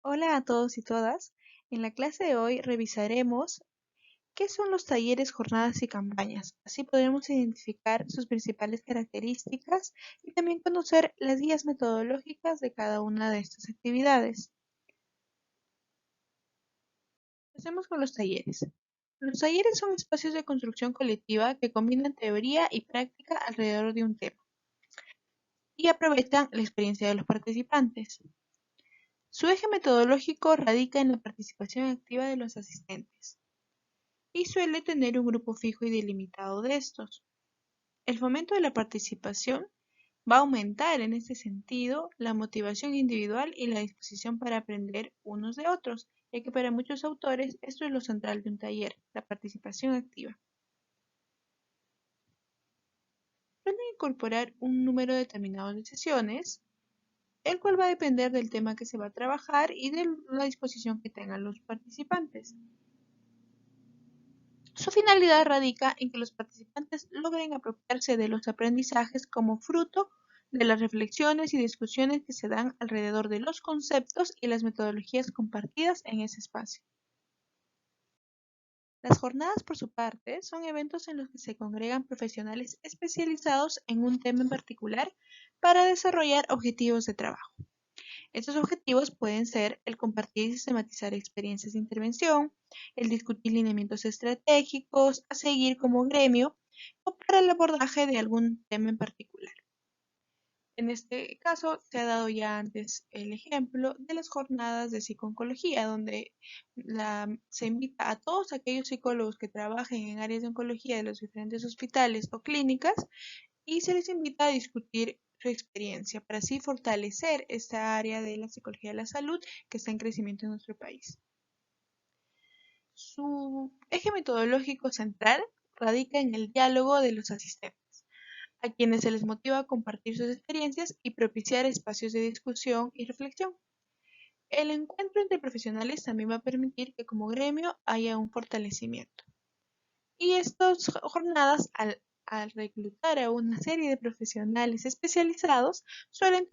Hola a todos y todas. En la clase de hoy revisaremos qué son los talleres, jornadas y campañas. Así podremos identificar sus principales características y también conocer las guías metodológicas de cada una de estas actividades. Empecemos con los talleres. Los talleres son espacios de construcción colectiva que combinan teoría y práctica alrededor de un tema y aprovechan la experiencia de los participantes. Su eje metodológico radica en la participación activa de los asistentes y suele tener un grupo fijo y delimitado de estos. El fomento de la participación va a aumentar en este sentido la motivación individual y la disposición para aprender unos de otros, ya que para muchos autores esto es lo central de un taller, la participación activa. Suelen incorporar un número determinado de sesiones, el cual va a depender del tema que se va a trabajar y de la disposición que tengan los participantes. Su finalidad radica en que los participantes logren apropiarse de los aprendizajes como fruto de las reflexiones y discusiones que se dan alrededor de los conceptos y las metodologías compartidas en ese espacio. Las jornadas, por su parte, son eventos en los que se congregan profesionales especializados en un tema en particular para desarrollar objetivos de trabajo. Estos objetivos pueden ser el compartir y sistematizar experiencias de intervención, el discutir lineamientos estratégicos a seguir como gremio o para el abordaje de algún tema en particular. En este caso, se ha dado ya antes el ejemplo de las jornadas de psicooncología, donde se invita a todos aquellos psicólogos que trabajen en áreas de oncología de los diferentes hospitales o clínicas y se les invita a discutir su experiencia para así fortalecer esta área de la psicología de la salud que está en crecimiento en nuestro país. Su eje metodológico central radica en el diálogo de los asistentes, a quienes se les motiva a compartir sus experiencias y propiciar espacios de discusión y reflexión. El encuentro entre profesionales también va a permitir que como gremio haya un fortalecimiento. Y estas jornadas, al reclutar a una serie de profesionales especializados, suelen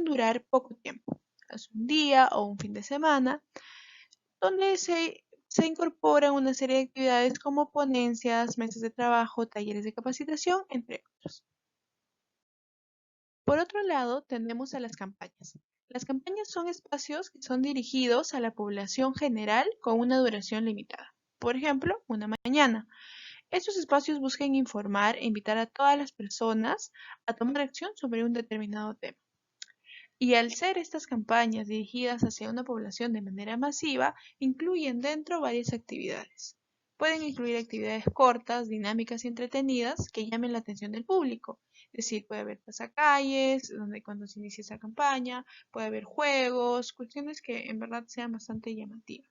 durar poco tiempo, es un día o un fin de semana, donde se incorporan una serie de actividades como ponencias, mesas de trabajo, talleres de capacitación, entre otros. Por otro lado, tenemos a las campañas. Las campañas son espacios que son dirigidos a la población general con una duración limitada. Por ejemplo, una mañana. Estos espacios buscan informar e invitar a todas las personas a tomar acción sobre un determinado tema. Y al ser estas campañas dirigidas hacia una población de manera masiva, incluyen dentro varias actividades. Pueden incluir actividades cortas, dinámicas y entretenidas que llamen la atención del público. Es decir, puede haber pasacalles, donde cuando se inicia esa campaña, puede haber juegos, cuestiones que en verdad sean bastante llamativas.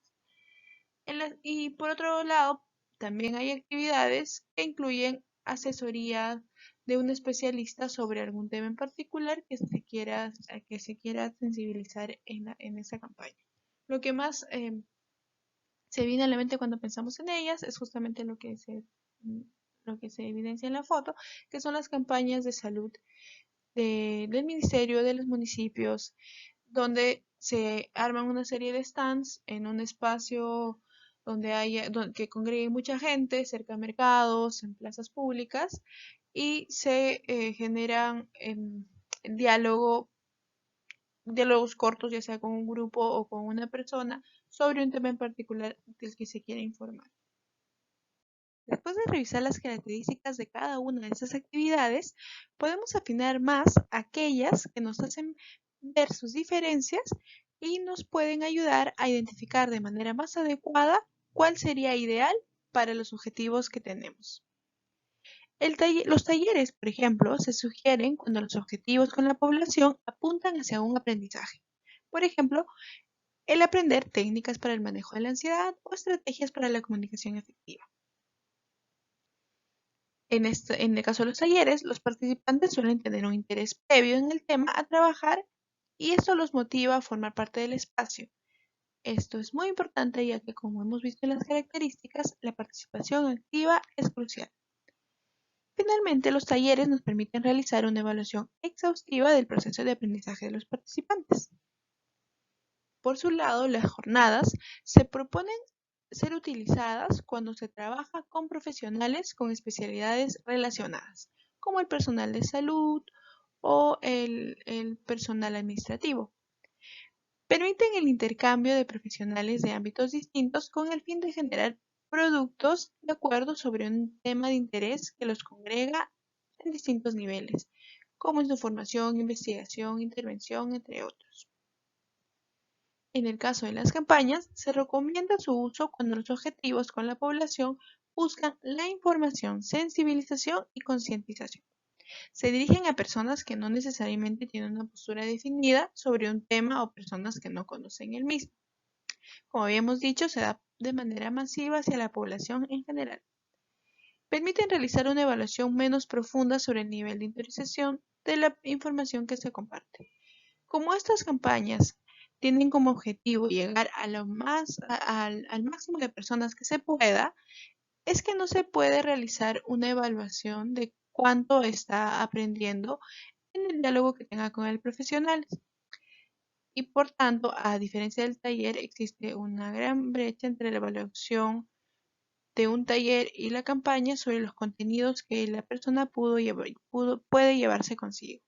Y por otro lado, también hay actividades que incluyen asesoría de un especialista sobre algún tema en particular que se quiera sensibilizar en esa campaña. Lo que más se viene a la mente cuando pensamos en ellas es justamente lo que se evidencia en la foto, que son las campañas de salud del ministerio, de los municipios, donde se arman una serie de stands en un espacio que congregue mucha gente, cerca de mercados, en plazas públicas, y se generan diálogos cortos, ya sea con un grupo o con una persona, sobre un tema en particular del que se quiere informar. Después de revisar las características de cada una de estas actividades, podemos afinar más aquellas que nos hacen ver sus diferencias y nos pueden ayudar a identificar de manera más adecuada cuál sería ideal para los objetivos que tenemos. Los talleres, por ejemplo, se sugieren cuando los objetivos con la población apuntan hacia un aprendizaje. Por ejemplo, el aprender técnicas para el manejo de la ansiedad o estrategias para la comunicación efectiva. En el caso de los talleres, los participantes suelen tener un interés previo en el tema a trabajar y esto los motiva a formar parte del espacio. Esto es muy importante ya que, como hemos visto en las características, la participación activa es crucial. Finalmente, los talleres nos permiten realizar una evaluación exhaustiva del proceso de aprendizaje de los participantes. Por su lado, las jornadas se proponen ser utilizadas cuando se trabaja con profesionales con especialidades relacionadas, como el personal de salud o el personal administrativo. Permiten el intercambio de profesionales de ámbitos distintos con el fin de generar productos de acuerdo sobre un tema de interés que los congrega en distintos niveles, como en su formación, investigación, intervención, entre otros. En el caso de las campañas, se recomienda su uso cuando los objetivos con la población buscan la información, sensibilización y concientización. Se dirigen a personas que no necesariamente tienen una postura definida sobre un tema o personas que no conocen el mismo. Como habíamos dicho, se da de manera masiva hacia la población en general. Permiten realizar una evaluación menos profunda sobre el nivel de interesación de la información que se comparte. Como estas campañas tienen como objetivo llegar al máximo de personas que se pueda, es que no se puede realizar una evaluación de cuánto está aprendiendo en el diálogo que tenga con el profesional. Y por tanto, a diferencia del taller, existe una gran brecha entre la evaluación de un taller y la campaña sobre los contenidos que la persona puede llevarse consigo.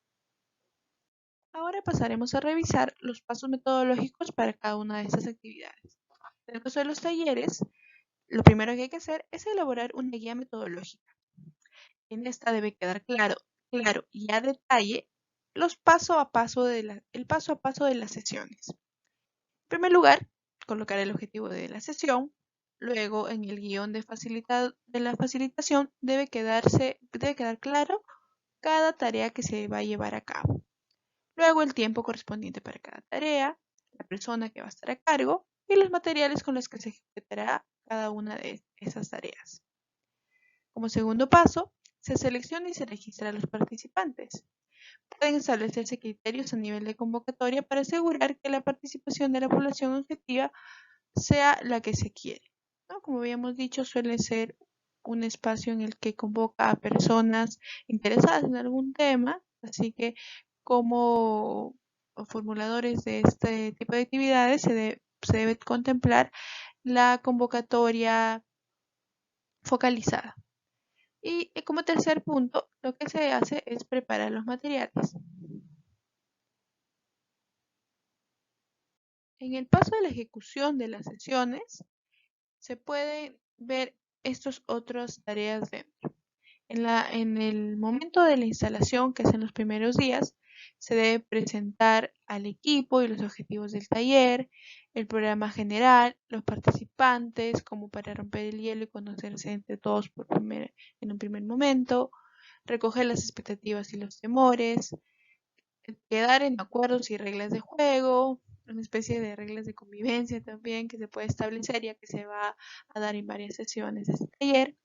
Ahora pasaremos a revisar los pasos metodológicos para cada una de estas actividades. En el caso de los talleres, lo primero que hay que hacer es elaborar una guía metodológica. En esta debe quedar claro y a detalle el paso a paso de las sesiones. En primer lugar, colocar el objetivo de la sesión. Luego, en el guión de la facilitación debe quedar claro cada tarea que se va a llevar a cabo. Luego, el tiempo correspondiente para cada tarea, la persona que va a estar a cargo y los materiales con los que se ejecutará cada una de esas tareas. Como segundo paso, se selecciona y se registra a los participantes. Pueden establecerse criterios a nivel de convocatoria para asegurar que la participación de la población objetiva sea la que se quiere, ¿no? Como habíamos dicho, suele ser un espacio en el que convoca a personas interesadas en algún tema, así que como formuladores de este tipo de actividades se debe contemplar la convocatoria focalizada. Y como tercer punto, lo que se hace es preparar los materiales. En el paso de la ejecución de las sesiones, se pueden ver estas otras tareas dentro. En el momento de la instalación, que es en los primeros días, se debe presentar al equipo y los objetivos del taller, el programa general, los participantes, como para romper el hielo y conocerse entre todos en un primer momento, recoger las expectativas y los temores, quedar en acuerdos y reglas de juego, una especie de reglas de convivencia también que se puede establecer ya que se va a dar en varias sesiones de este taller.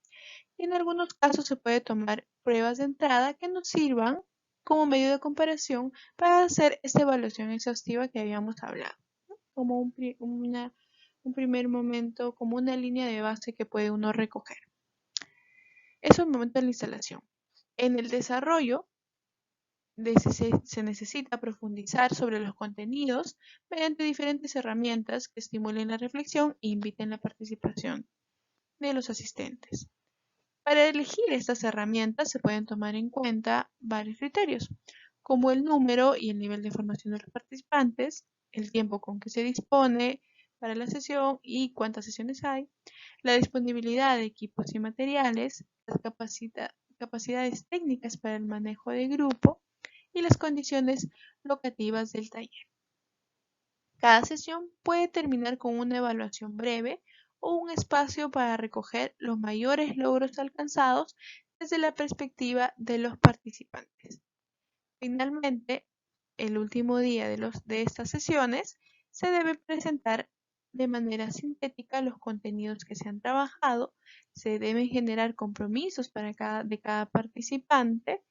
Y en algunos casos se puede tomar pruebas de entrada que nos sirvan como medio de comparación para hacer esta evaluación exhaustiva que habíamos hablado, ¿no? Como un primer momento, como una línea de base que puede uno recoger. Eso es el momento de la instalación. En el desarrollo se necesita profundizar sobre los contenidos mediante diferentes herramientas que estimulen la reflexión e inviten la participación de los asistentes. Para elegir estas herramientas se pueden tomar en cuenta varios criterios, como el número y el nivel de formación de los participantes, el tiempo con que se dispone para la sesión y cuántas sesiones hay, la disponibilidad de equipos y materiales, las capacidades técnicas para el manejo de grupo y las condiciones locativas del taller. Cada sesión puede terminar con una evaluación breve o un espacio para recoger los mayores logros alcanzados desde la perspectiva de los participantes. Finalmente, el último día de estas sesiones se debe presentar de manera sintética los contenidos que se han trabajado, se deben generar compromisos de cada participante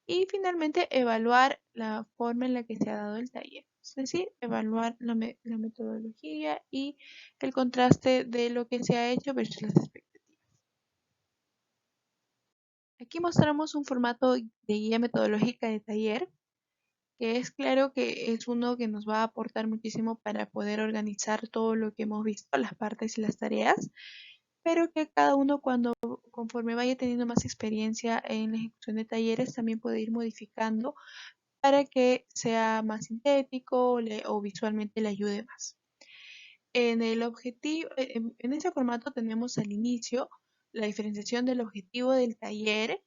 y finalmente evaluar la forma en la que se ha dado el taller, es decir, evaluar la metodología y el contraste de lo que se ha hecho versus las expectativas. Aquí mostramos un formato de guía metodológica de taller que es claro que es uno que nos va a aportar muchísimo para poder organizar todo lo que hemos visto, las partes y las tareas, pero que cada uno conforme vaya teniendo más experiencia en la ejecución de talleres también puede ir modificando para que sea más sintético o visualmente le ayude más. En el objetivo, en ese formato tenemos al inicio la diferenciación del objetivo del taller,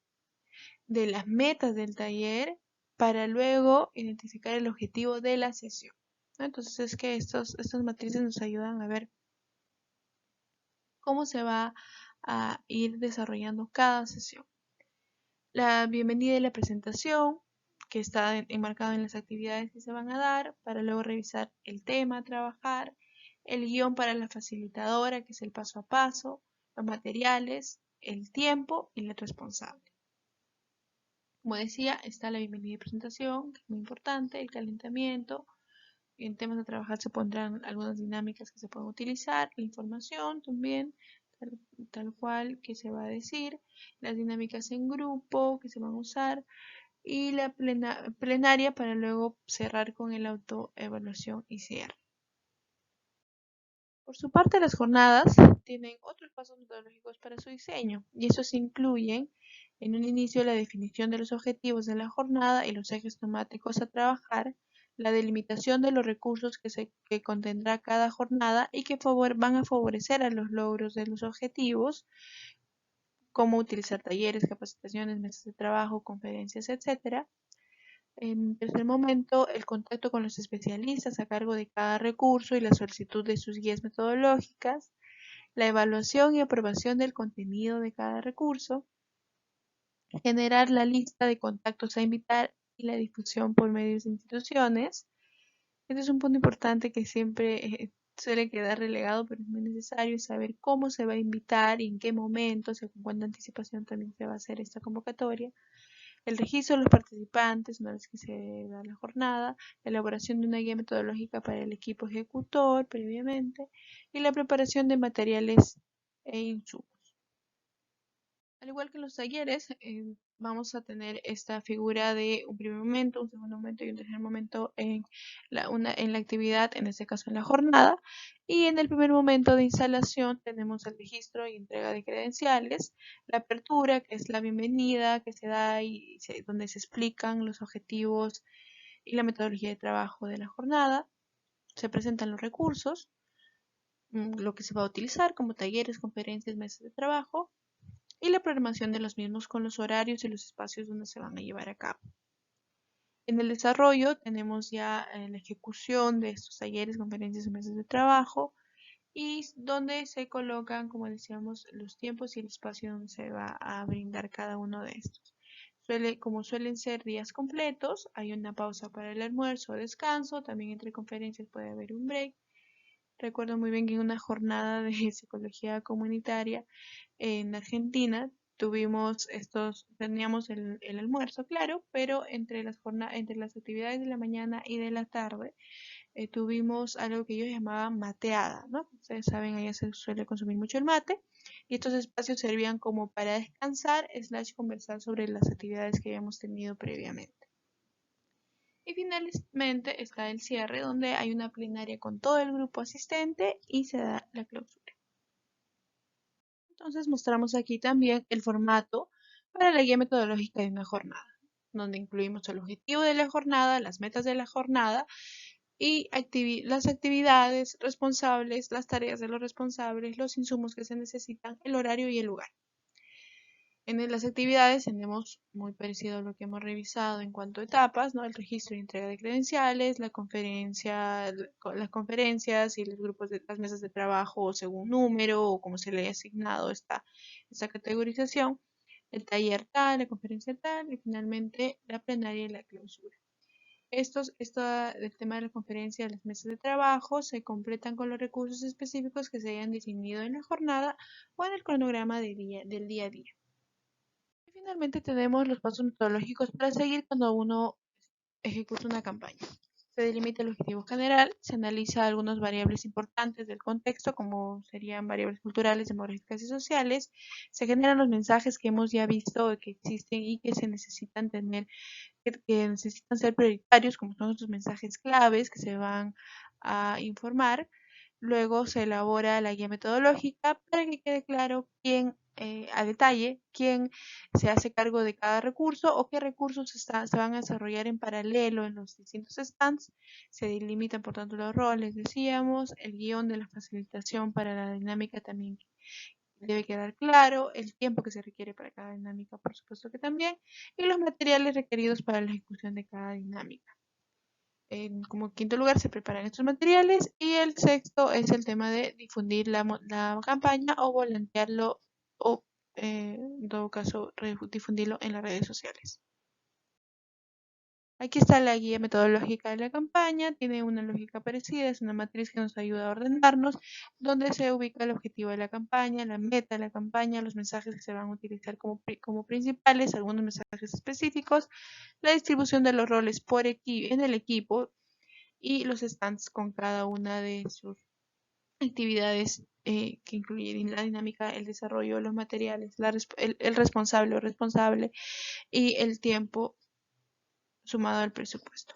de las metas del taller, para luego identificar el objetivo de la sesión, ¿no? Entonces es que estas matrices nos ayudan a ver cómo se va a ir desarrollando cada sesión. La bienvenida y la presentación, que está enmarcado en las actividades que se van a dar, para luego revisar el tema a trabajar, el guión para la facilitadora, que es el paso a paso, los materiales, el tiempo y el responsable. Como decía, está la bienvenida y presentación, que es muy importante, el calentamiento. En temas a trabajar se pondrán algunas dinámicas que se pueden utilizar, la información también, tal cual que se va a decir, las dinámicas en grupo que se van a usar y la plenaria para luego cerrar con el autoevaluación y cierre. Por su parte, las jornadas tienen otros pasos metodológicos para su diseño, y estos incluyen en un inicio la definición de los objetivos de la jornada y los ejes temáticos a trabajar, la delimitación de los recursos que contendrá cada jornada y que van a favorecer a los logros de los objetivos, como utilizar talleres, capacitaciones, mesas de trabajo, conferencias, etc. En tercer momento, el contacto con los especialistas a cargo de cada recurso y la solicitud de sus guías metodológicas, la evaluación y aprobación del contenido de cada recurso, generar la lista de contactos a invitar y la difusión por medios de instituciones. Este es un punto importante que siempre suele quedar relegado, pero es muy necesario saber cómo se va a invitar y en qué momento, o sea, con cuánta anticipación también se va a hacer esta convocatoria. El registro de los participantes una vez que se da la jornada, la elaboración de una guía metodológica para el equipo ejecutor previamente y la preparación de materiales e insumos. Al igual que en los talleres, vamos a tener esta figura de un primer momento, un segundo momento y un tercer momento en la actividad, en este caso en la jornada. Y en el primer momento de instalación tenemos el registro y entrega de credenciales, la apertura, que es la bienvenida que se da y donde se explican los objetivos y la metodología de trabajo de la jornada. Se presentan los recursos, lo que se va a utilizar como talleres, conferencias, mesas de trabajo y la programación de los mismos con los horarios y los espacios donde se van a llevar a cabo. En el desarrollo tenemos ya la ejecución de estos talleres, conferencias y mesas de trabajo y donde se colocan, como decíamos, los tiempos y el espacio donde se va a brindar cada uno de estos. Como suelen ser días completos, hay una pausa para el almuerzo o descanso, también entre conferencias puede haber un break. Recuerdo muy bien que en una jornada de psicología comunitaria en Argentina teníamos el almuerzo, claro, pero entre las actividades de la mañana y de la tarde tuvimos algo que ellos llamaban mateada, ¿no? Ustedes saben, allá se suele consumir mucho el mate y estos espacios servían como para descansar, / conversar sobre las actividades que habíamos tenido previamente. Y finalmente está el cierre, donde hay una plenaria con todo el grupo asistente y se da la clausura. Entonces mostramos aquí también el formato para la guía metodológica de una jornada, donde incluimos el objetivo de la jornada, las metas de la jornada y las actividades responsables, las tareas de los responsables, los insumos que se necesitan, el horario y el lugar. En las actividades tenemos muy parecido a lo que hemos revisado en cuanto a etapas, ¿no? El registro y entrega de credenciales, las conferencias y los grupos de las mesas de trabajo según número o como se le haya asignado esta categorización, el taller tal, la conferencia tal y finalmente la plenaria y la clausura. El tema de la conferencia, las mesas de trabajo se completan con los recursos específicos que se hayan definido en la jornada o en el cronograma del día a día. Finalmente tenemos los pasos metodológicos para seguir cuando uno ejecuta una campaña. Se delimita el objetivo general, se analiza algunas variables importantes del contexto, como serían variables culturales, demográficas y sociales, se generan los mensajes que hemos ya visto que existen y que se necesitan tener, que necesitan ser prioritarios, como son estos mensajes claves que se van a informar. Luego se elabora la guía metodológica para que quede claro quién, a detalle, quién se hace cargo de cada recurso o qué recursos se van a desarrollar en paralelo en los distintos stands. Se delimitan, por tanto, los roles, decíamos, el guión de la facilitación para la dinámica también debe quedar claro, el tiempo que se requiere para cada dinámica, por supuesto que también, y los materiales requeridos para la ejecución de cada dinámica. Como quinto lugar se preparan estos materiales y el sexto es el tema de difundir la campaña o volantearlo o en todo caso difundirlo en las redes sociales. Aquí está la guía metodológica de la campaña, tiene una lógica parecida, es una matriz que nos ayuda a ordenarnos, donde se ubica el objetivo de la campaña, la meta de la campaña, los mensajes que se van a utilizar como principales, algunos mensajes específicos, la distribución de los roles en el equipo y los stands con cada una de sus actividades que incluyen la dinámica, el desarrollo, los materiales, el responsable o responsable y el tiempo sumado al presupuesto.